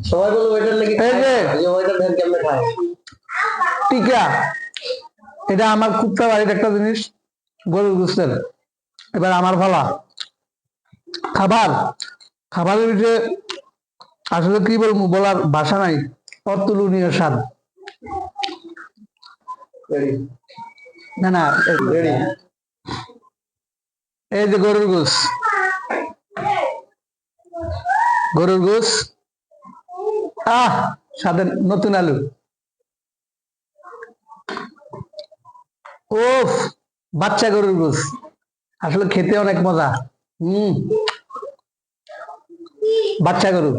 সবাই বলে ওইটার লাগি এই যে ওইটার ধান কেমনে খায় টিকা, এটা আমার খুব ফেভারিট একটা জিনিস, গরুর গোস্তের। এবার আমার ভালা খাবার, খাবারের ভিতরে আসলে কি বলবো, বলার ভাষা নাই, অতুলনীয় স্বাদ। না না, এই যে গরুর গোস, গরুর গোস, সাথে নতুন আলু, ওফ, বাচ্চা গরুর গোস, আসলে খেতে অনেক মজা। বাচ্চা গরু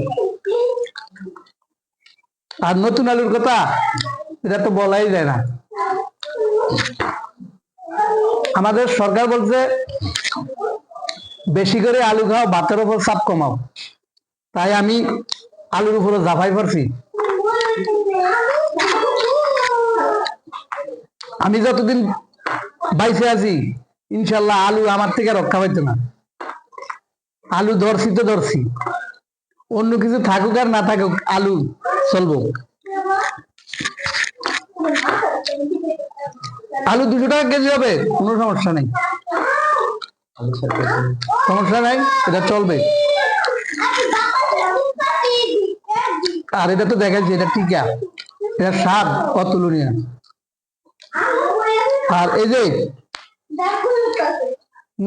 আর নতুন আলুর কথা, এটা তো বলাই যায় না। আমাদের সরকার বলছে বেশি করে আলু খাও, ভাতের উপর চাপ কমাও, তাই আমি আলুর উপরে জাফাই পড়ছি। আমি যতদিন বাইসে আছি ইনশাল্লাহ আলু আমার থেকে রক্ষা পাইতো না। আলু ধরছি তো ধরছি, অন্য কিছু থাকুক আর না থাকুক আলু চলবো। আলু 200 টাকা কেজি হবে, কোনো সমস্যা নেই, সমস্যা নাই, এটা চলবে। আর এটা তো দেখাচ্ছি, এটা টিকা, এটা স্বাদ অতুলনীয়। আর এই যে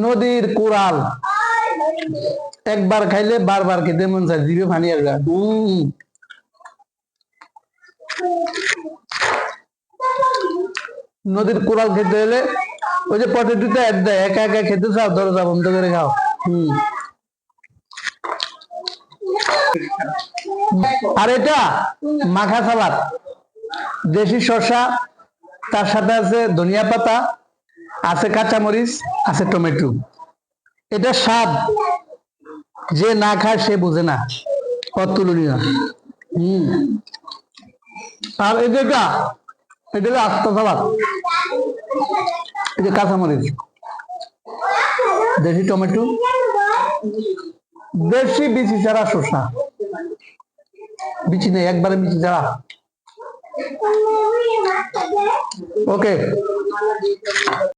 নদীর কোরাল, একবার খাইলে বারবার খেতে মন চায়, জিভে পানি আসবে। নদীর কোরাল খেতে হলে ওই যে পটেটোতে অ্যাড দেয়, একা একা খেতে চাও দরজা বন্ধ করে খাও। আর এটা মাখা সালাদ, দেশি শসা, তার সাথে আছে ধনিয়া পাতা, আছে কাঁচামরিচ, আছে টমেটো। এটা স্বাদ যে না খায় সে বোঝে না, অতুলনীয়। আর এই যেটা, এটা হলো আস্তা সালাদ, এই যে কাঁচামরিচ, দেশি টমেটো, দেশি বিচি ছাড়া শসা, বিচি নেই, একবারে বিচি ছাড়া। ওকে।